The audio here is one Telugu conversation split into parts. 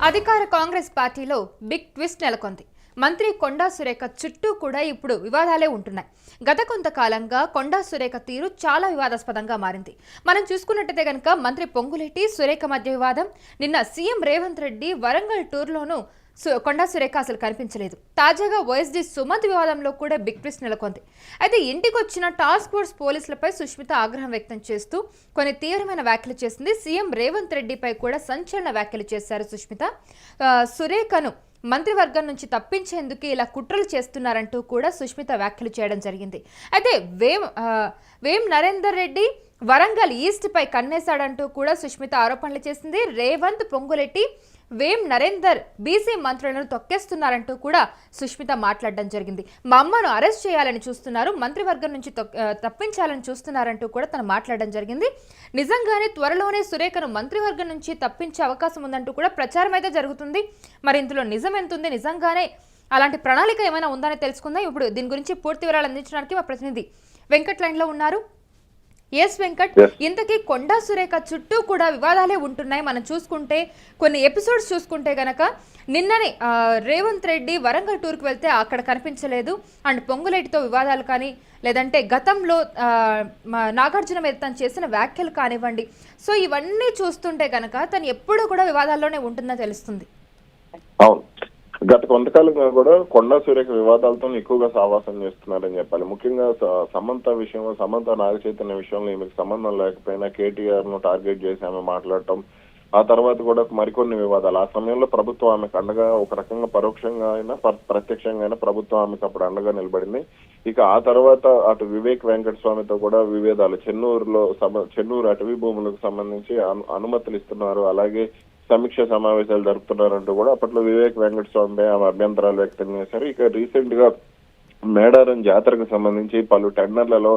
అధికార కాంగ్రెస్ పార్టీలో బిగ్ ట్విస్ట్ నెలకొంది. మంత్రి కొండా సురేఖ చుట్టూ కూడా ఇప్పుడు వివాదాలే ఉంటున్నాయి. గత కొంతకాలంగా కొండా సురేఖ తీరు చాలా వివాదాస్పదంగా మారింది. మనం చూసుకున్నట్టయితే గనక మంత్రి పొంగులేటి సురేఖ మధ్య వివాదం, నిన్న సీఎం రేవంత్ రెడ్డి వరంగల్ టూర్లోనూ కొండా సురేఖ అసలు కనిపించలేదు. తాజాగా వైఎస్డీ సుమంత్ వివాదంలో కూడా బిగ్ ట్విస్ట్ నెలకొంది. అయితే ఇంటికి వచ్చిన టాస్క్ ఫోర్స్ పోలీసులపై సుష్మిత ఆగ్రహం వ్యక్తం చేస్తూ కొన్ని తీవ్రమైన వ్యాఖ్యలు చేసింది. సీఎం రేవంత్ రెడ్డిపై కూడా సంచలన వ్యాఖ్యలు చేశారు సుష్మిత. సురేఖను మంత్రివర్గం నుంచి తప్పించేందుకు ఇలా కుట్రలు చేస్తున్నారంటూ కూడా సుష్మిత వ్యాఖ్యలు చేయడం జరిగింది. అయితే వేం నరేందర్ రెడ్డి వరంగల్ ఈస్ట్ పై కన్నేశాడంటూ కూడా సుష్మిత ఆరోపణలు చేసింది. రేవంత్, పొంగులెట్టి, వేం నరేందర్ బీసీ మంత్రులను తొక్కేస్తున్నారంటూ కూడా సుష్మిత మాట్లాడడం జరిగింది. మా అమ్మను అరెస్ట్ చేయాలని చూస్తున్నారు, మంత్రివర్గం నుంచి తప్పించాలని చూస్తున్నారంటూ కూడా తను మాట్లాడడం జరిగింది. నిజంగానే త్వరలోనే సురేఖను మంత్రివర్గం నుంచి తప్పించే అవకాశం ఉందంటూ కూడా ప్రచారం అయితే జరుగుతుంది. మరి ఇందులో నిజం ఎంత ఉంది, నిజంగానే అలాంటి ప్రణాళిక ఏమైనా ఉందని తెలుసుకుందాం. ఇప్పుడు దీని గురించి పూర్తి వివరాలు అందించడానికి మా ప్రతినిధి వెంకట్ లైన్లో ఉన్నారు. ఎస్ వెంకట్, ఇంతకీ కొండా సురేఖ చుట్టూ కూడా వివాదాలే ఉంటున్నాయి. మనం చూసుకుంటే కొన్ని ఎపిసోడ్స్ చూసుకుంటే గనక నిన్ననే రేవంత్ రెడ్డి వరంగల్ టూర్కి వెళ్తే అక్కడ కనిపించలేదు. అండ్ పొంగులేటితో వివాదాలు కానీ, లేదంటే గతంలో నాగార్జున మీద తను చేసిన వ్యాఖ్యలు కానివ్వండి. సో ఇవన్నీ చూస్తుంటే గనక తను ఎప్పుడూ కూడా వివాదాల్లోనే ఉంటుందని తెలుస్తుంది. అవును, గత కొంతకాలంగా కూడా కొండా సురేఖ వివాదాలతో ఎక్కువగా సావాసం చేస్తున్నారని చెప్పాలి. ముఖ్యంగా సమంత విషయంలో, సమంత నాగ చైతన్య విషయంలో ఈమెకు సంబంధం లేకపోయినా కేటీఆర్ ను టార్గెట్ చేసి ఆమె మాట్లాడటం, ఆ తర్వాత కూడా మరికొన్ని వివాదాలు. ఆ సమయంలో ప్రభుత్వం ఆమెకు అండగా, ఒక రకంగా పరోక్షంగా అయినా ప్రత్యక్షంగా అయినా ప్రభుత్వం ఆమెకు అప్పుడు అండగా నిలబడింది. ఇక ఆ తర్వాత అటు వివేక్ వెంకటస్వామితో కూడా విభేదాలు, చెన్నూరు అటవీ భూములకు సంబంధించి అనుమతులు ఇస్తున్నారు, అలాగే సమీక్ష సమావేశాలు జరుపుతున్నారంటూ కూడా అప్పట్లో వివేక్ వెంకటస్వామి ఆమె అభ్యంతరాలు వ్యక్తం చేశారు. ఇక రీసెంట్ గా మేడారం జాతరకు సంబంధించి పలు టెండర్లలో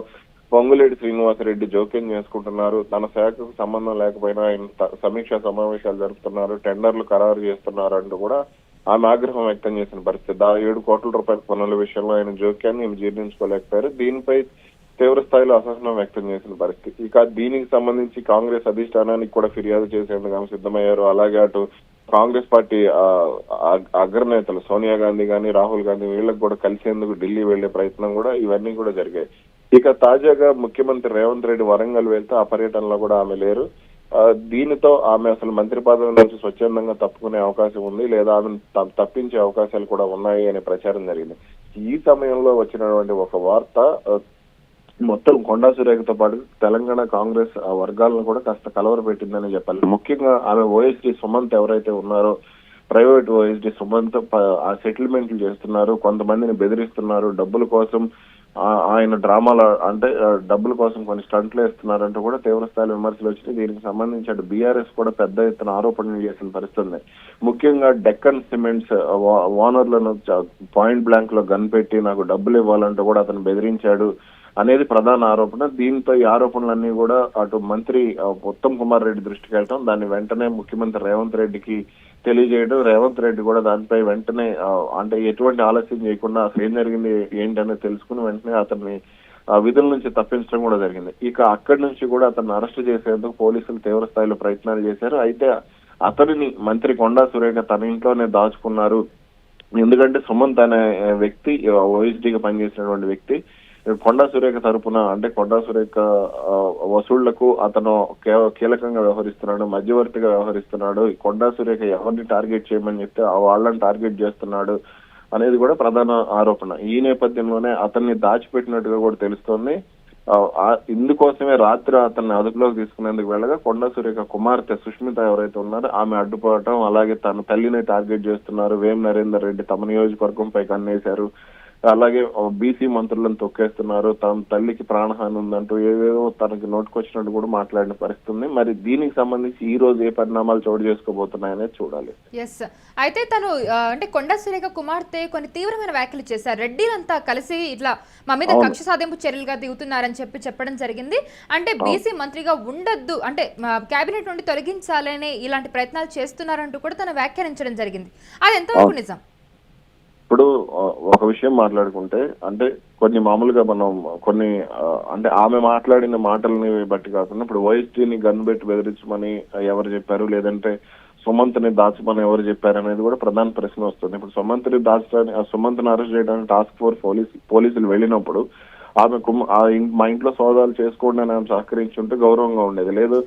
పొంగులేటి శ్రీనివాసరెడ్డి జోక్యం చేసుకుంటున్నారు, తన శాఖకు సంబంధం లేకపోయినా ఆయన సమీక్షా సమావేశాలు జరుపుతున్నారు, టెండర్లు ఖరారు చేస్తున్నారు అంటూ కూడా ఆమె ఆగ్రహం వ్యక్తం చేసిన పరిస్థితి. 7 కోట్ల రూపాయల పనుల విషయంలో ఆయన జోక్యాన్ని జీర్ణించుకోలేకపోయారు. దీనిపై తీవ్ర స్థాయిలో అసహనం వ్యక్తం చేసిన పరిస్థితి. ఇక దీనికి సంబంధించి కాంగ్రెస్ అధిష్టానానికి కూడా ఫిర్యాదు చేసేందుకు ఆమె సిద్ధమయ్యారు. అలాగే అటు కాంగ్రెస్ పార్టీ అగ్రనేతలు సోనియా గాంధీ గానీ, రాహుల్ గాంధీ వీళ్ళకి కూడా కలిసేందుకు ఢిల్లీ వెళ్లే ప్రయత్నం కూడా ఇవన్నీ కూడా జరిగాయి. ఇక తాజాగా ముఖ్యమంత్రి రేవంత్ రెడ్డి వరంగల్ వెళ్తే ఆ పర్యటనలో కూడా ఆమె లేరు. దీనితో ఆమె అసలు మంత్రి పదవి నుంచి స్వచ్ఛందంగా తప్పుకునే అవకాశం ఉంది, లేదా ఆమెను తప్పించే అవకాశాలు కూడా ఉన్నాయి అనే ప్రచారం జరిగింది. ఈ సమయంలో వచ్చినటువంటి ఒక వార్త మొత్తం కొండా సురేఖతో పాటు తెలంగాణ కాంగ్రెస్ వర్గాలను కూడా కాస్త కలవరపెట్టిందని చెప్పాలి. ముఖ్యంగా ఆమె ఓఎస్డీ సుమంత్ ఎవరైతే ఉన్నారో, ప్రైవేట్ ఓఎస్డీ సుమంత్ ఆ సెటిల్మెంట్లు చేస్తున్నారు, కొంతమందిని బెదిరిస్తున్నారు, డబ్బుల కోసం ఆయన డ్రామాలు, అంటే డబ్బుల కోసం కొన్ని స్టంట్లు వేస్తున్నారంటూ కూడా తీవ్ర స్థాయిలో విమర్శలు వచ్చినాయి. దీనికి సంబంధించి అటు బీఆర్ఎస్ కూడా పెద్ద ఎత్తున ఆరోపణలు చేసిన పరిస్థితి. ముఖ్యంగా డెక్కన్ సిమెంట్స్ ఓనర్లను పాయింట్ బ్లాంక్ లో గన్ పెట్టి నాకు డబ్బులు ఇవ్వాలంటూ కూడా అతను బెదిరించాడు అనేది ప్రధాన ఆరోపణ. దీంతో ఈ ఆరోపణలన్నీ కూడా అటు మంత్రి ఉత్తమ్ కుమార్ రెడ్డి దృష్టికి వెళ్ళటం, దాన్ని వెంటనే ముఖ్యమంత్రి రేవంత్ రెడ్డికి తెలియజేయడం, రేవంత్ రెడ్డి కూడా దానిపై వెంటనే అంటే ఎటువంటి ఆలస్యం చేయకుండా అసలు ఏం జరిగింది ఏంటనేది తెలుసుకుని వెంటనే అతన్ని విధుల నుంచి తప్పించడం కూడా జరిగింది. ఇక అక్కడి నుంచి కూడా అతన్ని అరెస్ట్ చేసేందుకు పోలీసులు తీవ్ర స్థాయిలో ప్రయత్నాలు చేశారు. అయితే అతనిని మంత్రి కొండా సురేఖ తన ఇంట్లోనే దాచుకున్నారు. ఎందుకంటే సుమంత్ అనే వ్యక్తి, ఓఎస్డీగా పనిచేసినటువంటి వ్యక్తి, కొండా సురేఖ తరపున, అంటే కొండా సురేఖ వసూళ్లకు అతను కీలకంగా వ్యవహరిస్తున్నాడు, మధ్యవర్తిగా వ్యవహరిస్తున్నాడు. కొండా సురేఖ ఎవరిని టార్గెట్ చేయమని చెప్తే వాళ్ళని టార్గెట్ చేస్తున్నాడు అనేది కూడా ప్రధాన ఆరోపణ. ఈ నేపథ్యంలోనే అతన్ని దాచిపెట్టినట్టుగా కూడా తెలుస్తోంది. ఇందుకోసమే రాత్రి అతన్ని అదుపులోకి తీసుకునేందుకు వెళ్ళగా కొండా సురేఖ కుమార్తె సుష్మిత ఎవరైతే ఉన్నారో ఆమె అడ్డుపడటం, అలాగే తన తల్లిని టార్గెట్ చేస్తున్నారు, వేం నరేందర్ రెడ్డి తమ నియోజకవర్గంపై కన్నేశారు, అలాగే బీసీ మంత్రులను తొక్కేస్తున్నారు, తన తల్లికి ప్రాణహాని ఉందంటూ ఏవేవో తనకి నోటుకొచ్చినట్టు కూడా మాట్లాడిన పరిస్థితి ఉంది. మరి దీనికి సంబంధించి ఈ రోజు ఏ పరిణామాలు చోటు చేసుకోబోతున్నాయనేది చూడాలి. ఎస్, అయితే తను అంటే కొండా సురేఖ కుమార్తె కొన్ని తీవ్రమైన వ్యాఖ్యలు చేశారు. రెడ్డిలంతా కలిసి ఇట్లా మా మీద కక్ష సాధింపు చర్యలుగా దిగుతున్నారని చెప్పడం జరిగింది. అంటే బీసీ మంత్రిగా ఉండొద్దు, అంటే కేబినెట్ నుండి తొలగించాలని ఇలాంటి ప్రయత్నాలు చేస్తున్నారంటూ కూడా తను వ్యాఖ్యానించడం జరిగింది. అది ఎంతవరకు నిజం? ఇప్పుడు ఒక విషయం మాట్లాడుకుంటే, అంటే కొన్ని మామూలుగా మనం కొన్ని అంటే ఆమె మాట్లాడిన మాటలని బట్టి కాకుండా ఇప్పుడు ఓఎస్టీని గన్ పెట్టి బెదిరించమని ఎవరు చెప్పారు, లేదంటే సుమంత్ని దాచమని ఎవరు చెప్పారనేది కూడా ప్రధాన ప్రశ్న వస్తుంది. ఇప్పుడు సుమంత్ని అరెస్ట్ చేయడానికి టాస్క్ ఫోర్స్ పోలీసులు వెళ్ళినప్పుడు ఆమెకు మా ఇంట్లో సోదాలు చేసుకోండి అని ఆమె సహకరించుంటే గౌరవంగా ఉండేది. లేదు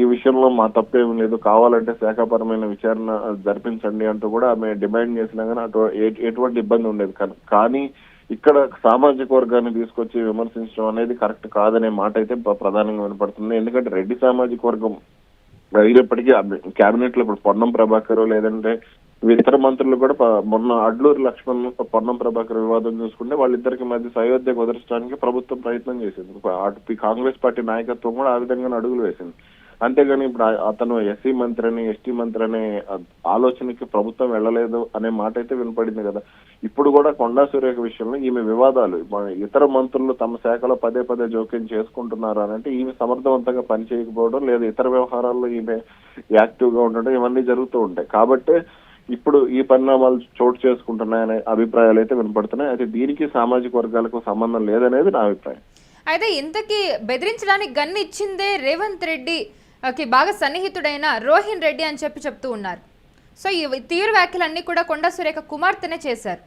ఈ విషయంలో మా తప్పేమీ లేదు, కావాలంటే శాఖాపరమైన విచారణ జరిపించండి అంటూ కూడా ఆమె డిమాండ్ చేసినా కానీ ఎటువంటి ఇబ్బంది ఉండేది. కానీ ఇక్కడ సామాజిక వర్గాన్ని తీసుకొచ్చి విమర్శించడం అనేది కరెక్ట్ కాదనే మాట అయితే ప్రధానంగా వినపడుతుంది. ఎందుకంటే రెడ్డి సామాజిక వర్గం అయినప్పటికీ కేబినెట్ లో ఇప్పుడు పొన్నం ప్రభాకర్ లేదంటే ఇతర మంత్రులు కూడా మొన్న అడ్లూరి లక్ష్మణ్ పొన్నం ప్రభాకర్ వివాదం చూసుకుంటే వాళ్ళిద్దరికి మధ్య సయోధ్య కుదర్చడానికి ప్రభుత్వం ప్రయత్నం చేసింది. అటు కాంగ్రెస్ పార్టీ నాయకత్వం కూడా ఆ విధంగా అడుగులు వేసింది. అంతేగాని ఇప్పుడు అతను ఎస్సీ మంత్రి అని ఎస్టీ మంత్రి అనే ఆలోచనకి ప్రభుత్వం వెళ్ళలేదు అనే మాట అయితే వినపడింది కదా. ఇప్పుడు కూడా కొండా సురేఖ విషయంలో ఈమె వివాదాలు ఇతర మంత్రులు తమ శాఖలో పదే పదే జోక్యం చేసుకుంటున్నారు అని అంటే ఈమె సమర్థవంతంగా పనిచేయకపోవడం లేదా ఇతర వ్యవహారాల్లో ఈమె యాక్టివ్ గా ఉండడం ఇవన్నీ జరుగుతూ ఉంటాయి. కాబట్టి ఇప్పుడు ఈ పరిణామాలు చోటు చేసుకుంటున్నాయనే అభిప్రాయాలు అయితే వినపడుతున్నాయి. అయితే దీనికి సామాజిక వర్గాలకు సంబంధం లేదనేది నా అభిప్రాయం. అయితే ఇంతకీ బెదిరించడానికి గన్ను ఇచ్చిందే రేవంత్ రెడ్డికి బాగా సన్నిహితుడైన రోహిన్ రెడ్డి అని చెప్తూ ఉన్నారు. సో ఈ తీవ్ర వ్యాఖ్యలన్నీ కూడా కొండా సురేఖ కుమార్తెనే చేశారు.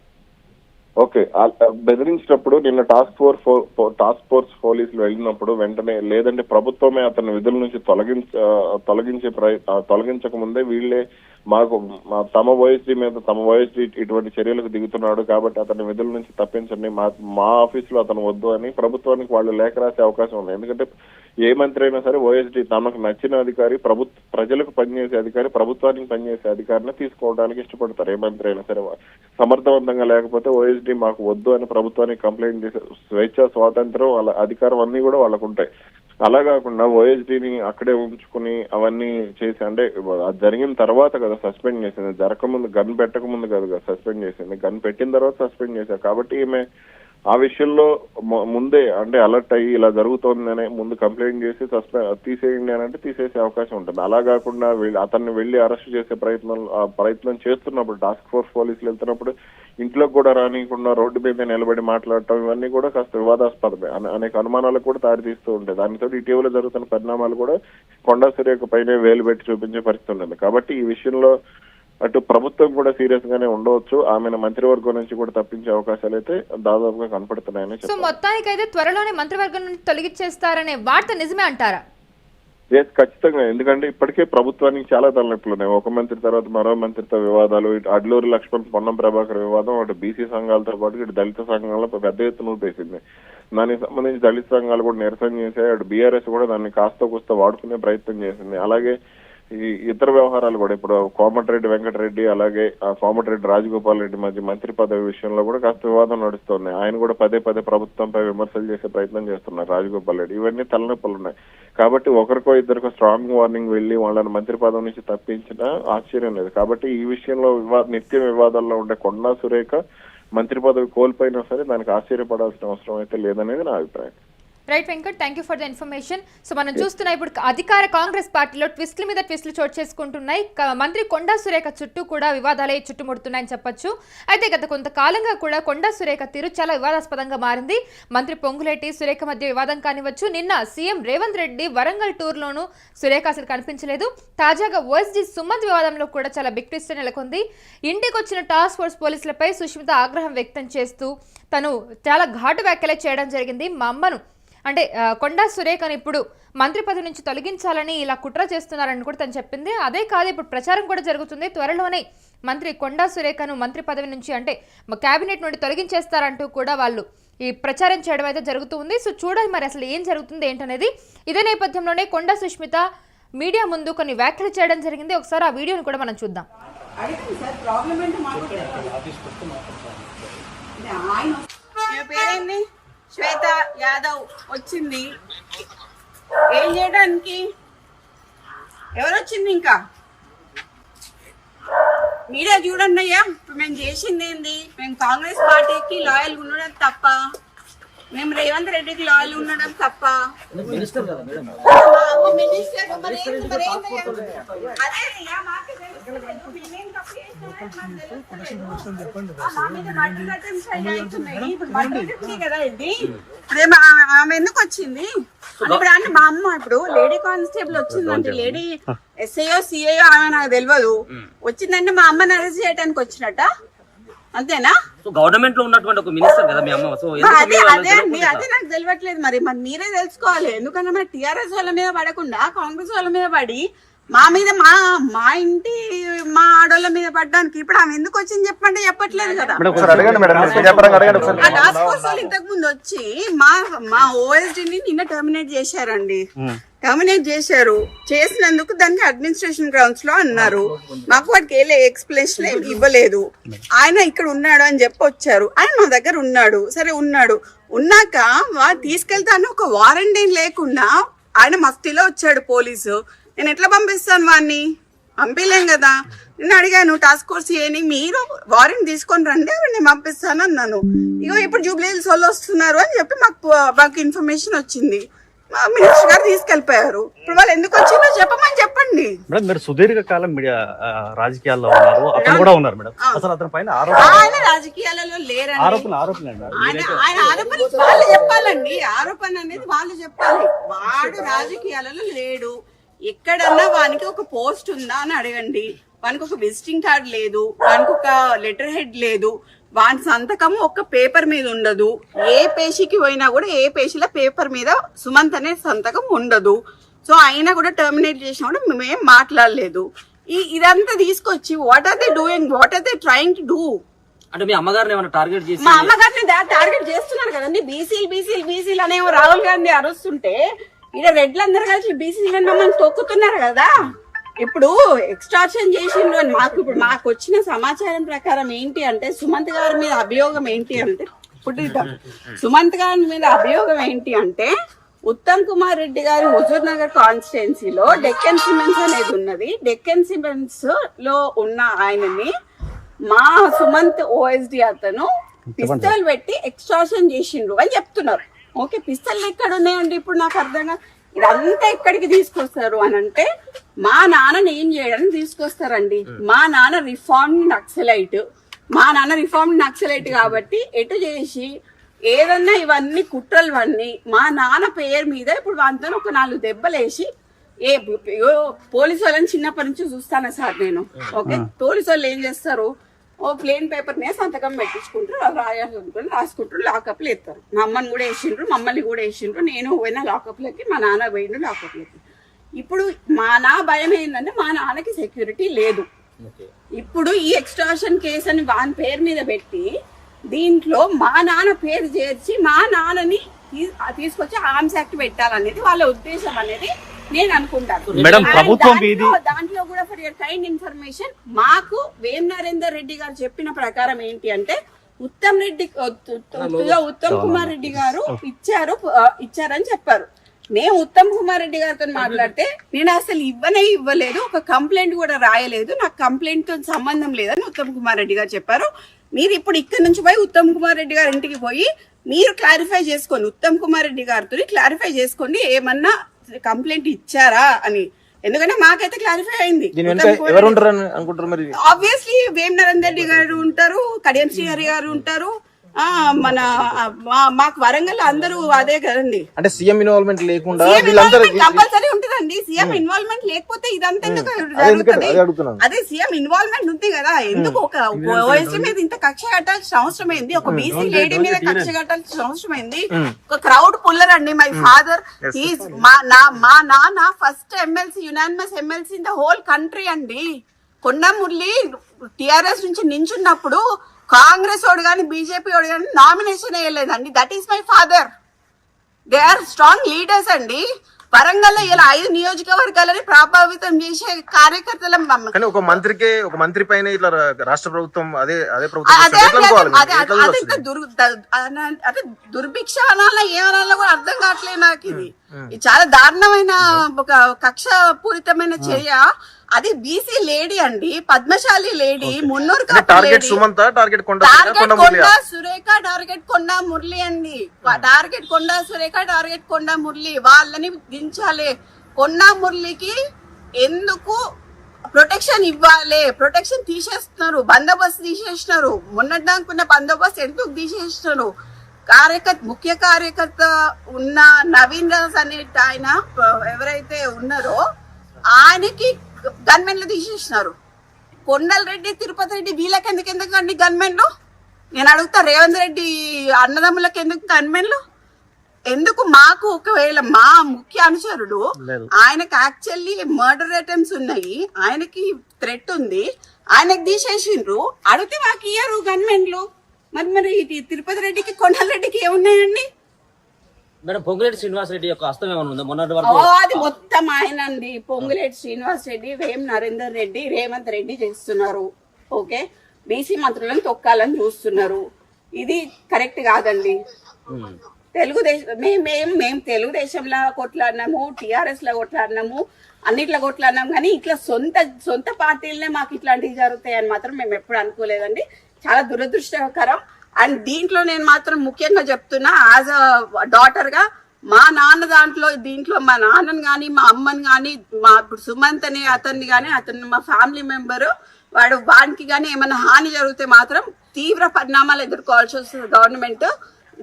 ఓకే, బెదిరించినప్పుడు నిన్న టాస్క్ ఫోర్స్ పోలీసులు వెళ్ళినప్పుడు వెంటనే లేదంటే ప్రభుత్వమే అతని విధుల నుంచి తొలగించక ముందే వీళ్ళే తమ ఓఎస్డీ ఇటువంటి చర్యలకు దిగుతున్నాడు కాబట్టి అతని విధుల నుంచి తప్పించండి, మా ఆఫీసులో అతను వద్దు అని ప్రభుత్వానికి వాళ్ళు లేఖ రాసే అవకాశం ఉంది. ఎందుకంటే ఏ మంత్రి అయినా సరే ఓఎస్డీ తమకు నచ్చిన అధికారి ప్రజలకు పనిచేసే అధికారి ప్రభుత్వానికి పనిచేసే అధికారిని తీసుకోవడానికి ఇష్టపడతారు. ఏ మంత్రి అయినా సరే సమర్థవంతంగా లేకపోతే ఓఎస్డీ మాకు వద్దు అని ప్రభుత్వానికి కంప్లైంట్ చేసే స్వేచ్ఛ స్వాతంత్రం వాళ్ళ అధికారం అన్ని కూడా వాళ్ళకు ఉంటాయి. అలా కాకుండా ఓఎస్డీని అక్కడే ఉంచుకుని అవన్నీ చేసి అంటే అది జరిగిన తర్వాత కదా సస్పెండ్ చేసింది, జరగకముందు గన్ పెట్టక ముందు కదా సస్పెండ్ చేసింది, గన్ పెట్టిన తర్వాత సస్పెండ్ చేశారు. కాబట్టి ఈమె ఆ విషయంలో ముందే అంటే అలర్ట్ అయ్యి ఇలా జరుగుతోందనే ముందు కంప్లైంట్ చేసి తీసేయండి అని అంటే తీసేసే అవకాశం ఉంటుంది. అలా కాకుండా అతన్ని వెళ్లి అరెస్ట్ చేసే ప్రయత్నం చేస్తున్నప్పుడు టాస్క్ ఫోర్స్ పోలీసులు వెళ్తున్నప్పుడు ఇంట్లోకి కూడా రానియకుండా రోడ్డు మీద నిలబడి మాట్లాడటం ఇవన్నీ కూడా కాస్త వివాదాస్పదమే అనేక అనుమానాలకు కూడా దారితీస్తూ ఉంటాయి. దానితో ఇటీవల జరుగుతున్న పరిణామాలు కూడా కొండా సురేఖ పైనే వేలు పెట్టి చూపించే పరిస్థితి ఉంటుంది. కాబట్టి ఈ విషయంలో అటు ప్రభుత్వం కూడా సీరియస్ గానే ఉండవచ్చు, ఆమెను మంత్రివర్గం నుంచి కూడా తప్పించే అవకాశాలు అయితే దాదాపుగా కనపడుతున్నాయని చెప్పారు. సో మొత్తానికైతే త్వరలోనే మంత్రివర్గం నుంచి తొలగించేస్తారనే వార్త నిజమే అంటారా? ఖచ్చితంగా, ఎందుకంటే ఇప్పటికే ప్రభుత్వానికి చాలా తలనొప్పులు ఉన్నాయి. ఒక మంత్రి తర్వాత మరో మంత్రితో వివాదాలు, ఇటు అడ్లూరి లక్ష్మణ్ పొన్నం ప్రభాకర్ వివాదం, అటు బీసీ సంఘాలతో పాటు ఇటు దళిత సంఘాలలో పెద్ద ఎత్తున ఊపేసింది. దానికి సంబంధించి దళిత సంఘాలు కూడా నిరసన చేశాయి. అటు బీఆర్ఎస్ కూడా దాన్ని కాస్త కూస్త వాడుకునే ప్రయత్నం చేసింది. అలాగే ఈ ఇతర వ్యవహారాలు కూడా ఇప్పుడు కోమటిరెడ్డి వెంకటరెడ్డి అలాగే కోమటిరెడ్డి రాజగోపాల్ రెడ్డి మధ్య మంత్రి పదవి విషయంలో కూడా కాస్త వివాదం నడుస్తోంది. ఆయన కూడా పదే ప్రభుత్వంపై విమర్శలు చేసే ప్రయత్నం చేస్తున్నారు రాజగోపాల్ రెడ్డి. ఇవన్నీ తలనొప్పులు ఉన్నాయి. కాబట్టి ఒకరికో ఇద్దరికో స్ట్రాంగ్ వార్నింగ్ వెళ్లి వాళ్ళని మంత్రి పదవి నుంచి తప్పించినా ఆశ్చర్యం లేదు. కాబట్టి ఈ విషయంలో నిత్యం వివాదాల్లో ఉండే కొండా సురేఖ మంత్రి పదవి కోల్పోయినా సరే దానికి ఆశ్చర్యపడాల్సిన అవసరం అయితే లేదనేది నా అభిప్రాయం. Right Venkat, thank you for the information. So మనం చూస్తున్నాం ఇప్పుడు అధికార కాంగ్రెస్ పార్టీలో ట్విస్టుల మీద ట్విస్టులు చోటు చేసుకుంటున్నాయి. మంత్రి కొండా సురేఖ చుట్టూ కూడా వివాదాలే చుట్టుముడుతున్నాయని చెప్పొచ్చు. అయితే గత కొంతకాలంగా కూడా కొండా సురేఖ తీరు చాలా వివాదాస్పదంగా మారింది. మంత్రి పొంగులేటి సురేఖ మధ్య వివాదం కానివచ్చు, నిన్న సీఎం రేవంత్ రెడ్డి వరంగల్ టూర్లోనూ సురేఖ అసలు కనిపించలేదు. తాజాగా ఓఎస్డీ సుమంత్ వివాదంలో కూడా చాలా బిగ్ ట్విస్ట్ నెలకొంది. ఇంటికి వచ్చిన టాస్క్ ఫోర్స్ పోలీసులపై సుష్మిత ఆగ్రహం వ్యక్తం చేస్తూ తను చాలా ఘాటు వ్యాఖ్యలే చేయడం జరిగింది. మా అమ్మను అంటే కొండా సురేఖను ఇప్పుడు మంత్రి పదవి నుంచి తొలగించాలని ఇలా కుట్ర చేస్తున్నారని కూడా తను చెప్పింది. అదే కాదు, ఇప్పుడు ప్రచారం కూడా జరుగుతుంది, త్వరలోనే మంత్రి కొండా సురేఖను మంత్రి పదవి నుంచి అంటే కేబినెట్ నుండి తొలగించేస్తారంటూ కూడా వాళ్ళు ఈ ప్రచారం చేయడం అయితే జరుగుతుంది. సో చూడాలి మరి అసలు ఏం జరుగుతుంది ఏంటనేది. ఇదే నేపథ్యంలోనే కొండా సుష్మిత మీడియా ముందు కొన్ని వ్యాఖ్యలు చేయడం జరిగింది. ఒకసారి ఆ వీడియోని కూడా మనం చూద్దాం. శ్వేత యాదవ్ వచ్చింది ఏం చేయడానికి? ఎవరు వచ్చింది? ఇంకా మీరే చూడండి అయ్యా. ఇప్పుడు మేము చేసింది ఏంది? మేము కాంగ్రెస్ పార్టీకి లాయల్ ఉండడం తప్ప, మేము రేవంత్ రెడ్డికి లాయల్ ఉండడం తప్ప. ఆమె ఎందుకు వచ్చింది? ఇప్పుడు అంటే మా అమ్మ ఇప్పుడు లేడీ కానిస్టేబుల్ వచ్చిందంటే లేడీ ఎస్ఐఓ సిఐఓ ఆమె నాకు తెలియదు. వచ్చిందంటే మా అమ్మని అరెస్ట్ చేయడానికి వచ్చినట్ట, అంతేనా? సో గవర్నమెంట్ లో ఉన్నటువంటి ఒక మినిస్టర్ కదా మీ అమ్మ. సో అదే అదే నాకు తెలియట్లేదు. మరి మీరే తెలుసుకోవాలి. ఎందుకంటే మరి టీఆర్ఎస్ వాళ్ళ మీద పడకుండా కాంగ్రెస్ వాళ్ళ మీద పడి మా మీద మా ఇంటి మా ఆడోళ్ళ మీద పడ్డానికి ఇప్పుడు ఆమె ఎందుకు వచ్చింది చెప్పంటే చెప్పట్లేదు కదా. ఆ టాస్క్ ఫోర్స్ వాళ్ళు ఇంతకు ముందు వచ్చి మా ఓఎస్డీని నిన్న టర్మినేట్ చేశారండి. టర్మినేట్ చేసినందుకు దానికి అడ్మినిస్ట్రేషన్ గ్రౌండ్స్ లో అన్నారు. మాకు వాటికి ఏ ఎక్స్ప్లెనేషన్ ఇవ్వలేదు. ఆయన ఇక్కడ ఉన్నాడు అని చెప్పి వచ్చారు. ఆయన మా దగ్గర ఉన్నాడు. సరే ఉన్నాక తీసుకెళ్తాను ఒక వారెంట్ ఏం లేకుండా ఆయన మఫ్తీలో వచ్చాడు పోలీసు. నేను ఎట్లా పంపిస్తాను వాడిని? పంపించలేం కదా. నేను అడిగాను టాస్క్ ఫోర్స్ ఏని, మీరు వారెంట్ తీసుకొని రండి నేను పంపిస్తాను అన్నాను. ఇగో ఇప్పుడు జూబ్లీ హిల్స్ వాళ్ళు వస్తున్నారు అని చెప్పి మాకు ఇన్ఫర్మేషన్ వచ్చింది. మినిస్టర్ గారు తీసుకెళ్లిపోయారు. ఇప్పుడు వాళ్ళు ఎందుకు వచ్చిందో చెప్పమని చెప్పండి. మేడం మీరు సుదీర్ఘకాలం మీడియా రాజకీయాల్లో ఉన్నారు, అతను కూడా ఉన్నారు మేడం. అసలు అతని పైన ఆయన రాజకీయాలలో లేరండి. ఆయన ఆరోపణలు వాళ్ళు చెప్పాలండి. ఆరోపణ అనేది వాళ్ళు చెప్పాలి. వాడు రాజకీయాలలో లేడు. ఎక్కడన్నా వానికి ఒక పోస్ట్ ఉందా అని అడగండి. వానికి ఒక విజిటింగ్ కార్డ్ లేదు, వానికి ఒక లెటర్ హెడ్ లేదు, వాని సంతకం ఒక పేపర్ మీద ఉండదు. ఏ పేషీకి పోయినా కూడా ఏ పేషీల పేపర్ మీద సుమంత్ అనే సంతకం ఉండదు. సో అయినా కూడా టర్మినేట్ చేసినా కూడా మేమేం మాట్లాడలేదు. ఇదంతా తీసుకొచ్చి what are they doing, what are they trying to do? అంటే మీ అమ్మగారిని ఏమైనా టార్గెట్ చేసి? మా అమ్మగారిని టార్గెట్ చేస్తున్నారు కదండి. బీసీలు అనేమో రాహుల్ గాంధీ అరుస్తుంటే ఇక్కడ రెడ్లందరూ కలిసి బీసీలు మమ్మల్ని తొక్కుతున్నారు కదా. ఇప్పుడు ఎక్స్ట్రాక్షన్ చేసిండ్రు అని మాకు వచ్చిన సమాచారం ప్రకారం ఏంటి అంటే సుమంత్ గారి మీద అభియోగం ఏంటి అంటే ఉత్తమ్ కుమార్ రెడ్డి గారి హుజూర్ నగర్ కాన్స్టిట్యున్సీలో డెక్కన్ సిమెంట్స్ అనేది ఉన్నది. డెక్కన్ సిమెంట్స్ లో ఉన్న ఆయనని మా సుమంత్ ఓఎస్డి అతను పిస్తల్ పెట్టి ఎక్స్ట్రాక్షన్ చేసిండ్రు అని చెప్తున్నారు. ఓకే, పిస్తల్ ఎక్కడ ఉన్నాయండి? ఇప్పుడు నాకు అర్థంగా ఇదంతా ఎక్కడికి తీసుకొస్తారు అని అంటే మా నాన్నని ఏం చేయడానికి తీసుకొస్తారండి. మా నాన్న రిఫార్మ్డ్ నక్సలైట్ కాబట్టి ఎటు చేసి ఏదన్నా ఇవన్నీ కుట్రలు మా నాన్న పేరు మీద ఇప్పుడు వాళ్ళతో ఒక 4 దెబ్బలేసి పోలీసు వాళ్ళని చిన్నప్పటి నుంచి చూస్తాను సార్ నేను. ఓకే, పోలీసు వాళ్ళు ఏం చేస్తారు, ఓ ప్లేన్ పేపర్ నే సంతకం పెట్టించుకుంటారు, రాయాలనుకుని రాసుకుంటారు, లాకప్లు ఎత్తారు. మా అమ్మని కూడా వేసిండ్రు, మమ్మల్ని కూడా వేసిండ్రు. నేను పోయినా లాకప్లకి, మా నాన్న పోయిండు లాకప్లకి. ఇప్పుడు నా భయం ఏంటంటే మా నాన్నకి సెక్యూరిటీ లేదు. ఇప్పుడు ఈ ఎక్స్ట్రాక్షన్ కేసు అని వాని పేరు మీద పెట్టి దీంట్లో మా నాన్న పేరు చేర్చి మా నాన్నని తీసుకొచ్చి ఆర్మ్స్ యాక్ట్ పెట్టాలనేది వాళ్ళ ఉద్దేశం అనేది నేను అనుకుంటాను. దాంట్లో కూడా ఫర్ యువర్ కైండ్ ఇన్ఫర్మేషన్ మాకు వేం నరేందర్ రెడ్డి గారు చెప్పిన ప్రకారం ఏంటి అంటే ఉత్తమ్ కుమార్ రెడ్డి గారు ఇచ్చారని చెప్పారు. మేము ఉత్తమ్ కుమార్ రెడ్డి గారితో మాట్లాడితే నేను అసలు ఇవ్వలేదు, ఒక కంప్లైంట్ కూడా రాయలేదు, నాకు కంప్లైంట్ తో సంబంధం లేదని ఉత్తమ్ కుమార్ రెడ్డి గారు చెప్పారు. మీరు ఇప్పుడు ఇక్కడ నుంచి పోయి ఉత్తమ్ కుమార్ రెడ్డి గారి ఇంటికి పోయి మీరు క్లారిఫై చేసుకోండి, ఉత్తమ్ కుమార్ రెడ్డి గారితో క్లారిఫై చేసుకోండి ఏమన్నా కంప్లైంట్ ఇచ్చారా అని. ఎందుకంటే మాకైతే క్లారిఫై అయింది. ఆబ్వియస్లీ వేం నరేందర్ రెడ్డి గారు ఉంటారు, కడియం శ్రీహరి గారు ఉంటారు, మాకు వరంగల్ అందరూ అదే కదండి. అంటే సీఎం ఇన్వాల్వ్మెంట్ లేకుండా కంపల్సరీ ఉంటుందండి. సీఎం ఇన్వాల్వ్మెంట్ లేకపోతే ఇదంతా ఎందుకు జరుగుతుంది? అదే సీఎం ఇన్వాల్వ్మెంట్ ఉంది కదా. ఎందుకు ఒక ఓఎస్టీ మీద ఇంత కక్ష కట్టాల్సిన అవసరం ఏంది? ఒక బీసీ లేడీ మీద కక్ష కట్టాల్సిన అవసరం ఏంది? ఒక క్రౌడ్ పుల్లర్ అండి. మై ఫాదర్ మా నాన్న first MLC, unanimous MLC in the whole country అండి. కొండా మురళి టిఆర్ఎస్ నుంచి నించున్నప్పుడు కాంగ్రెస్ వాడు కానీ బీజేపీ వాడు కానీ నామినేషన్ వేయలేదండి. That is my father. They are strong leaders అండి. వరంగల్ లో ఇలా 5 నియోజకవర్గాలని ప్రభావితం చేసే కార్యకర్తల ఒక మంత్రి పైన ఇట్లా రాష్ట్ర ప్రభుత్వం అదే దుర్భిక్ష అనాలా ఏమనాలో కూడా అర్థం కావట్లేదు నాకు. ఇది చాలా దారుణమైన ఒక కక్ష పూరితమైన చర్య. అది బీసీ లేడీ అండి, పద్మశాలి లేడీ, మున్నూరు టార్గెట్ కొండా సురేఖ, టార్గెట్ కొండా మురళి అండి. టార్గెట్ కొండా సురేఖ, టార్గెట్ కొండా మురళి. వాళ్ళని దించాలి. కొండా మురళికి ఎందుకు ప్రొటెక్షన్ ఇవ్వాలి? ప్రొటెక్షన్ తీసేస్తున్నారు, బందోబస్తు తీసేస్తున్నారు. మొన్నటిదాకున్న బందోబస్తు ఎందుకు తీసేస్తున్నారు? ముఖ్య కార్యకర్త ఉన్న నవీన్ రాజ్ అనే ఆయన ఎవరైతే ఉన్నారో ఆయనకి గన్మెన్లు తీసేసినారు. కొండలరెడ్డి, తిరుపతి రెడ్డి వీళ్ళకి ఎందుకు అండి గన్మెన్లు? నేను అడుగుతా, రేవంత్ రెడ్డి అన్నదమ్ములకు ఎందుకు గన్మెన్లు? ఎందుకు? మాకు ఒకవేళ మా ముఖ్య అనుచరుడు ఆయనకు యాక్చువల్లీ మర్డర్ అటెంప్ట్స్ ఉన్నాయి, ఆయనకి థ్రెట్ ఉంది, ఆయనకు తీసేసిండ్రు. అడిగితే మాకు ఇయ్యరు గన్మెన్లు. మరి తిరుపతి రెడ్డికి, కొండలరెడ్డికి ఏమున్నాయండి? మేడం పొంగులేటి శ్రీనివాస్ రెడ్డి యొక్క హస్తం ఏమైనా ఉందా? మొన్నటి ఓ, వరకు అది మొత్తం ఆయన అండి. పొంగులేటి శ్రీనివాస్ రెడ్డి, వేం నరేందర్ రెడ్డి, రేవంత్ రెడ్డి చేస్తున్నారు. ఓకే, బీసీ మంత్రులను తొక్కాలని చూస్తున్నారు. ఇది కరెక్ట్ కాదండి. తెలుగుదేశం మేము తెలుగుదేశంలో కొట్లాడినాము, టిఆర్ఎస్ లో కొట్లాడినాము, అన్నిట్లో కొట్లాడినాం. కానీ ఇట్లా సొంత పార్టీలనే మాకు ఇట్లాంటివి జరుగుతాయని మాత్రం మేము ఎప్పుడు అనుకోలేదండి. చాలా దురదృష్టకరం. అండ్ దీంట్లో నేను మాత్రం ముఖ్యంగా చెప్తున్నా, యాజ్ అ డాటర్ గా, మా నాన్న దీంట్లో మా నాన్నని కానీ, మా అమ్మని కానీ, మా ఇప్పుడు సుమంత్ అనే అతన్ని కానీ, అతను మా ఫ్యామిలీ మెంబరు, వాడికి కానీ ఏమైనా హాని జరిగితే మాత్రం తీవ్ర పరిణామాలు ఎదుర్కోవాల్సి వస్తుంది గవర్నమెంట్.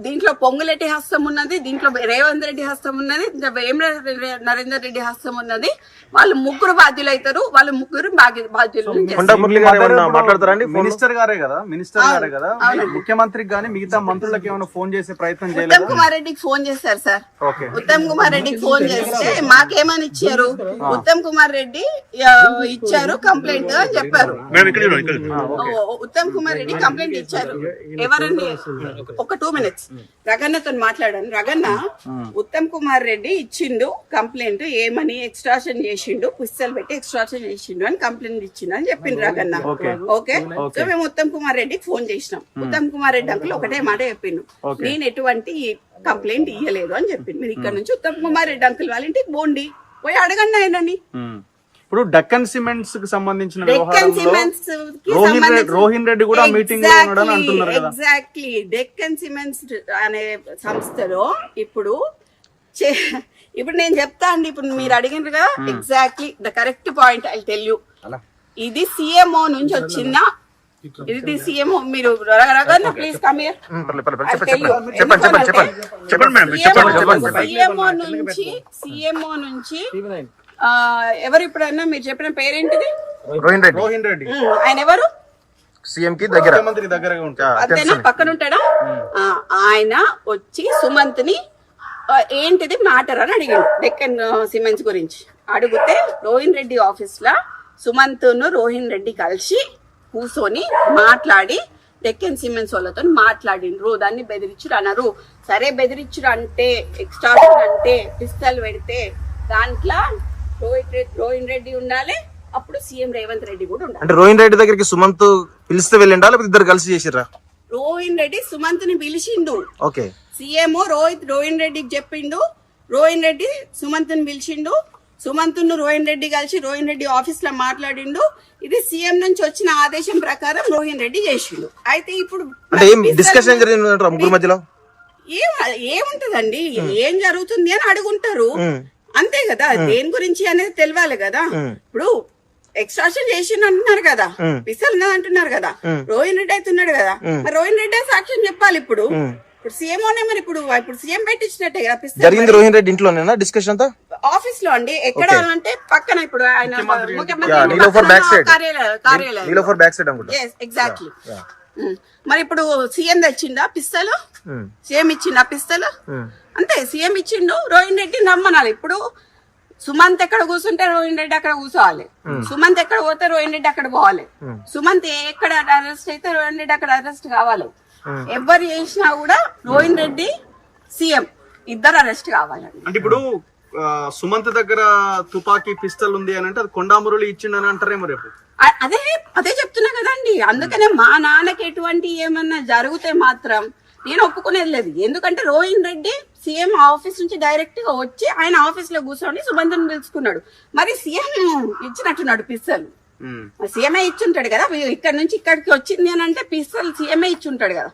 దీంట్లో పొంగులేటి హస్తం ఉన్నది, దీంట్లో రేవంత్ రెడ్డి హస్తం ఉన్నది, వేం నరేందర్ రెడ్డి హస్తం ఉన్నది. వాళ్ళు ముగ్గురు బాధ్యులు అవుతారు. వాళ్ళు ముగ్గురు బాధ్యులు. మినిస్టర్ గారే కదా ముఖ్యమంత్రికి గానీ మిగతా మంత్రులకు ఏమైనా ఫోన్ చేసే ప్రయత్నం చేయలేదు? ఉత్తమ్ కుమార్ రెడ్డికి ఫోన్ చేశారు సార్. ఉత్తమ్ కుమార్ రెడ్డికి ఫోన్ చేస్తే మాకేమని ఇచ్చారు? ఉత్తమ్ కుమార్ రెడ్డి ఇచ్చారు కంప్లైంట్ అని చెప్పారు. ఉత్తమ్ కుమార్ రెడ్డి కంప్లైంట్ ఇచ్చారు. ఎవరండి? ఒక 2 minutes రగన్నతో మాట్లాడాను. రగన్న, ఉత్తమ్ కుమార్ రెడ్డి ఇచ్చిండు కంప్లైంట్, ఏమని ఎక్స్ట్రాషన్ చేసిండు, పుస్తలు పెట్టి ఎక్స్ట్రాషన్ చేసిండు అని కంప్లైంట్ ఇచ్చిండు అని చెప్పిండు రగన్న. ఓకే, సో మేము ఉత్తమ్ కుమార్ రెడ్డికి ఫోన్ చేసినాం. ఉత్తమ్ కుమార్ రెడ్డి అంకుల్ ఒకటే మాట చెప్పిండు, నేను ఎటువంటి కంప్లైంట్ ఇయ్యలేదు అని చెప్పిండు. మీరు ఇక్కడ నుంచి ఉత్తమ్ కుమార్ రెడ్డి అంకుల్ వాళ్ళ ఇంటికి పోండి, పోయి అడగండి ఆయనని. ఇప్పుడు డక్కన్ సిమెంట్స్ కి సంబంధించిన రోహిన్ రెడ్డి కూడా మీటింగ్ లో ఉన్నాడని అంటున్నారు కదా. ఎగ్జాక్ట్లీ, డెక్కన్ సిమెంట్స్ అనే సంస్థలో ఇప్పుడు నేను చెప్తా అండి. ఇప్పుడు మీరు అడిగినారు కదా, exactly the correct point I tell you. ఇది సిఎంఓ నుంచి వచ్చిన, ఇది సిఎంఓ. మీరు ప్లీజ్ కమ్ హియర్. సిఎంఓ నుంచి ఎవరు? ఇప్పుడన్నా మీరు చెప్పిన పేరేంటిది? రోహిన్ రెడ్డి. ఆయన ఎవరు? సీఎం కి దగ్గర, అంతేనా? పక్కన ఉంటాడా? ఆయన వచ్చి సుమంత్ ని ఏంటిది మ్యాటర్ అని అడిగాడు, డెక్కన్ సిమెంట్స్ గురించి. అడిగితే రోహిన్ రెడ్డి ఆఫీస్ లో సుమంత్ ను రోహిన్ రెడ్డి కలిసి కూర్చొని మాట్లాడి డెక్కన్ సిమెంట్స్ వాళ్ళతో మాట్లాడిండ్రు. దాన్ని బెదిరించుడు అన్నారు. సరే, బెదిరించుడు అంటే, ఎక్స్ట్రాక్షన్ అంటే, పిస్తల్ పెడితే దాంట్లో రోహిన్ రెడ్డి ఉండాలి, అప్పుడు సీఎం రేవంత్ రెడ్డి కూడా ఉండాలి. అంటే రోహిన్ రెడ్డి దగ్గరికి సుమంత్ పిలిస్తే వెళ్ళిండా, లేకపోతే ఇద్దరు కలిసి చేసిర్రా? రోహిన్ రెడ్డి సుమంత్ ని పిలిచిండు. ఓకే, సీఎం రోహిన్ రెడ్డికి చెప్పిండు, రోహిన్ రెడ్డి సుమంత్ ని పిలిచిండు, సుమంత్ ను రోహిన్ రెడ్డి కలిసి రోహిన్ రెడ్డి ఆఫీస్ లో మాట్లాడిండు. ఇది సీఎం నుంచి వచ్చిన ఆదేశం ప్రకారం రోహిన్ రెడ్డి చేసిండు. అయితే ఇప్పుడు డిస్కషన్ జరిగింది ముగ్గురు మధ్యలో. ఏముంటదండి, ఏం జరుగుతుంది అని అడుగుంటారు, అంతే కదా. దేని గురించి అనేది తెలియాలి కదా. ఇప్పుడు ఎక్స్ట్రాక్షన్ చేసిండు అంటున్నారు కదా, పిసల్ ఉన్నది అంటున్నారు కదా, రోహిన్ రెడ్డి అయితే ఉన్నాడు కదా, మరి రోహిన్ రెడ్డి సాక్ష్యం చెప్పాలి. ఇప్పుడు సీఎం మరి ఇప్పుడు సీఎం పెట్టించినట్టే కదా పిస్తల్. జరిగింది రోహిన్ రెడ్డి ఇంట్లోనేనా డిస్కషన్ అంతా? ఆఫీస్ లో అండి. ఎక్కడ అంటే పక్కన, ఇప్పుడు ఆయన ఎగ్జాక్ట్లీ. మరి ఇప్పుడు సీఎం తెచ్చిండా పిస్తలు? సీఎం ఇచ్చిండా పిస్తలు? అంతే, సీఎం ఇచ్చిండు, రోహిన్ రెడ్డి నమ్మనాలి. ఇప్పుడు సుమంత్ ఎక్కడ కూర్చుంటే రోహిన్ రెడ్డి అక్కడ కూర్చోవాలి, సుమంత్ ఎక్కడ పోతే రోహిన్ రెడ్డి అక్కడ పోవాలి, సుమంత్ ఎక్కడ అరెస్ట్ అయితే రోహిన్ రెడ్డి అక్కడ అరెస్ట్ కావాలి. ఎవరు చేసినా కూడా రోహిన్ రెడ్డి సీఎం ఇద్దరు అరెస్ట్ కావాలండి. అంటే ఇప్పుడు సుమంత్ దగ్గర తుపాకీ పిస్తల్ ఉంది అని అంటే అది కొండామురళి ఇచ్చిండని అంటారేమో రేపు. అదే చెప్తున్నా కదండి. అందుకనే మా నాన్నకి ఎటువంటి ఏమన్నా జరిగితే మాత్రం నేను ఒప్పుకునేది లేదు. ఎందుకంటే రోహిన్ రెడ్డి సీఎం ఆఫీస్ నుంచి డైరెక్ట్ గా వచ్చి ఆయన ఆఫీస్ లో కూర్చొని సుమంత్ని పిలుచుకున్నాడు. మరి సీఎం ఇచ్చినట్టున్నాడు పిస్తల్, సీఎంఏ ఇచ్చుంటాడు కదా. ఇక్కడ నుంచి ఇక్కడికి వచ్చింది అని అంటే పిస్తల్ సీఎంఏ ఇచ్చుంటాడు కదా.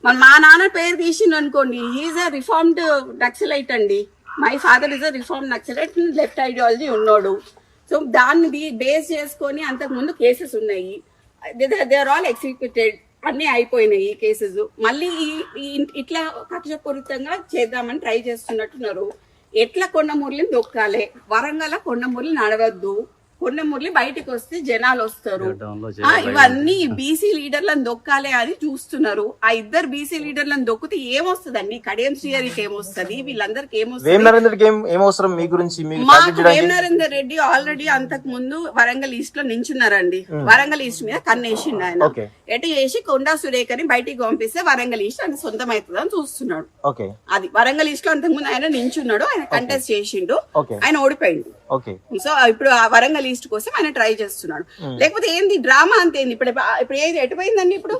మరి మా నాన్న పేరు తీసిండు అనుకోండి, హీఈస్ ఎ రిఫార్మ్డ్ నక్సలైట్ అండి. My father is a reform naxalite, left ideology ఉన్నాడు. సో దాన్ని బేస్ చేసుకొని అంతకు ముందు కేసెస్ ఉన్నాయి, దే ఆర్ ఆల్ ఎగ్జిక్యూటెడ్, అన్ని అయిపోయినాయి ఈ కేసెస్. మళ్ళీ ఇట్లా కక్షపూరితంగా చేద్దామని ట్రై చేస్తున్నట్టున్నారు. ఎట్లా కొండమురళిని దొక్కాలి, వరంగల్ కొండమురళి నడవద్దు, కొండమురళి బయటకు వస్తే జనాలు వస్తారు, ఇవన్నీ బీసీ లీడర్లను దొక్కాలి అని చూస్తున్నారు. ఆ ఇద్దరు బీసీ లీడర్లను దొక్కితే ఏమొస్తుందండి? కడియం శ్రీహరికి ఏమొస్తుంది, వీళ్ళందరికి ఏమొస్తుంది? వేం నరేందర్ రెడ్డికి ఏం అవసరం మీ గురించి? మీకు మాకు వేం నరేందర్ రెడ్డి ఆల్రెడీ అంతకు ముందు వరంగల్ ఈస్ట్ లో నించున్నారండి. వరంగల్ ఈస్ట్ మీద కన్నేసిండు ఆయన. ఓకే. ఎటు చేసి కొండా సురేఖని బయటికి పంపిస్తే వరంగల్ ఈస్ట్ ఆయన సొంతం అవుతుంది అని చూస్తున్నాడు. ఓకే. అది వరంగల్ ఈస్ట్ లో అంతకు ముందు ఆయన నించున్నాడు, ఆయన కంటెస్ట్ చేసిండు, ఓకే. ఆయన ఓడిపోయిండు. ఓకే. సో ఇప్పుడు ఆ వరంగల్ ఈస్ట్ కోసం ఆయన ట్రై చేస్తున్నాడు. లేకపోతే ఏంది డ్రామా అంతేంది? ఇప్పుడు ఏది ఎటుపోయిందండి? ఇప్పుడు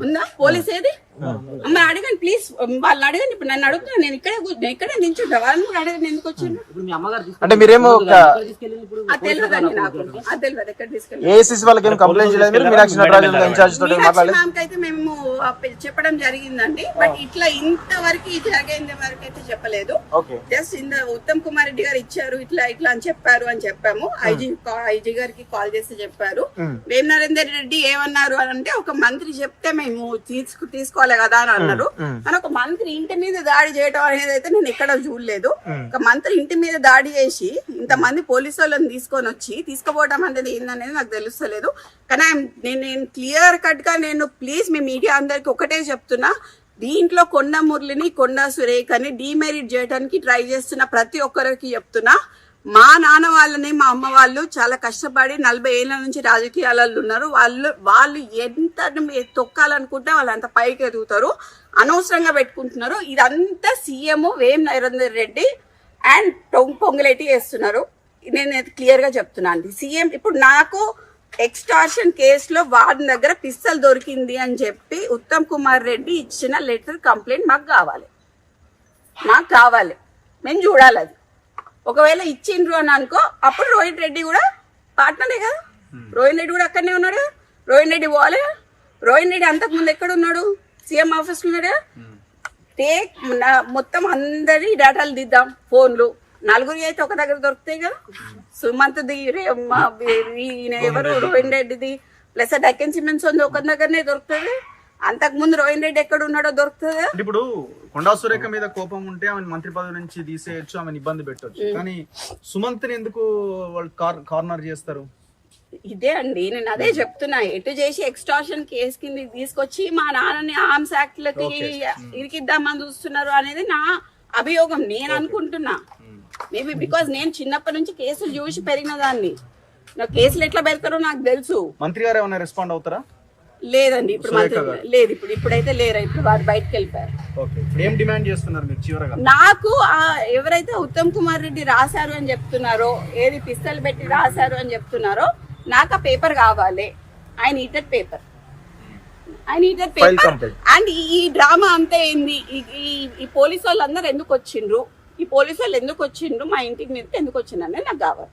ఉందా పోలీస్ ఏది? అమ్మ అడగండి ప్లీజ్, వాళ్ళని అడగండి. ఇప్పుడు నన్ను అడుగుతున్నా, నేను ఇక్కడే నించుంటా, వాళ్ళని కూడా అడగండి ఎందుకు వచ్చిండు. ఇప్పుడు మీ అమ్మగారు అంటే మీరేమో తీసుకెళ్ళింది ఇప్పుడు అది తెలియదండి నాకు, అది తెలియదు ఎక్కడ తీసుకెళ్ళి. ఏఎస్సీ వాళ్ళకి ఏం కంప్లైంట్ చేయలేదు మీరు? మీనాక్షి నటరాజన్ ఇన్ఛార్జ్ తోటి మాట్లాడలేదు? మ్యామ్కి అయితే మేము చెప్పడం జరిగిందండి, బట్ ఇట్లా ఇంతవరకు జరిగేంత వరకు అయితే చెప్పలేదు. ఓకే. జస్ట్ ఉత్తమ్ కుమార్ రెడ్డి గారు ఇచ్చారు, ఇట్లా ఇట్లా అని చెప్పాము. ఐజీ గారికి కాల్ చేసి చెప్పారు. వేం నరేందర్ రెడ్డి ఏమన్నారు అని అంటే, ఒక మంత్రి చెప్తే మేము తీసుకోవాలి కదా అని అన్నారు. కానీ ఒక మంత్రి ఇంటి మీద దాడి చేయడం అనేది అయితే నేను ఎక్కడ చూడలేదు. ఒక మంత్రి ఇంటి మీద దాడి చేసి ఇంతమంది పోలీసు వాళ్ళని తీసుకొని వచ్చి తీసుకుపోవడం అనేది ఏందనేది నాకు తెలుస్తలేదు. కానీ నేను క్లియర్ కట్ గా ప్లీజ్ మీ మీడియా అందరికి ఒకటే చెప్తున్నా, దీంట్లో కొండ మురళిని కొండా సురేఖని డిమెరిట్ చేయడానికి ట్రై చేస్తున్న ప్రతి ఒక్కరికి చెప్తున్నా, మా నాన్న వాళ్ళని మా అమ్మ వాళ్ళు చాలా కష్టపడి 40 ఏళ్ల నుంచి రాజకీయాలలో ఉన్నారు. వాళ్ళు ఎంత తొక్కాలనుకుంటే వాళ్ళు అంత పైకి ఎదుగుతారు, అనవసరంగా పెట్టుకుంటున్నారు. ఇదంతా CM Vem Narender Reddy and Ponguleti చేస్తున్నారు. నేను క్లియర్ గా చెప్తున్నాను. సీఎం ఇప్పుడు నాకు ఎక్స్టార్షన్ కేసులో వాడి దగ్గర పిస్తల్ దొరికింది అని చెప్పి ఉత్తమ్ కుమార్ రెడ్డి ఇచ్చిన లెటర్ కంప్లైంట్ మాకు కావాలి, మేము చూడాలి. అది ఒకవేళ ఇచ్చిండ్రు అని అనుకో, అప్పుడు రోహిత్ రెడ్డి కూడా పార్ట్నరే కదా, రోహిత్ రెడ్డి కూడా అక్కడనే ఉన్నాడు కదా, రోహిత్ రెడ్డి పోవాలి. రోహిత్ రెడ్డి అంతకు ముందు ఎక్కడ ఉన్నాడు? సీఎం ఆఫీస్ లో ఉన్నాడు. మొత్తం అందరి డేటాలు దిద్దాం, ఫోన్లు. 4 అయితే ఒక దగ్గర దొరుకుతాయి కదా, సుమంత్ది, ఎవరు రోహిత్ రెడ్డిది ప్లస్ డెక్కన్ సిమెంట్స్ ఉంది ఒక దగ్గరనే దొరుకుతుంది. అంతకు ముందు రోహిత్ రెడ్డి ఎక్కడ ఉన్నాడో దొరుకుతుంది. ఇప్పుడు కొండా సురేఖ మీద కోపం ఉంటే ఆమె మంత్రి పదవి నుంచి తీసేయచ్చు, ఆమెను ఇబ్బంది పెట్టొచ్చు. కానీ సుమంత్ని ఎందుకు వాళ్ళు కార్నర్ చేస్తారు? ఇదే అండి నేను అదే చెప్తున్నా. ఎటు చేసి ఎక్స్టార్షన్ కేసు కింద తీసుకొచ్చి మా నాన్నని ఆర్మ్స్ యాక్ట్ లకి ఇరికిద్దామని చూస్తున్నారు అనేది నా అభియోగం. నేను అనుకుంటున్నా మేబీ బికాస్ నేను చిన్నప్పటి నుంచి కేసులు చూసి పెరిగిన దాన్ని, నాకు కేసులు ఎట్లా పెడతారో నాకు తెలుసు. మంత్రి గారు ఏమైనా రెస్పాండ్ అవుతారా? లేదండి ఇప్పుడు లేదు, ఇప్పుడైతే లేరా, ఇప్పుడు వారు బయటకు వెళ్ళిపోయారు. ఏం డిమాండ్ చేస్తున్నారు మీరు చివరగా? నాకు ఎవరైతే ఉత్తమ్ కుమార్ రెడ్డి రాశారు అని చెప్తున్నారో, ఏది పిస్తల్ పెట్టి రాశారు అని చెప్తున్నారో, నాకు ఆ పేపర్ కావాలి. ఐ నీడెడ్ పేపర్ అండ్ ఈ డ్రామా అంతా ఏంది? ఈ పోలీసు వాళ్ళందరూ ఎందుకు వచ్చిండ్రు, మా ఇంటికి మీదకి ఎందుకు వచ్చిండ్రు అనేది నాకు కావాలి.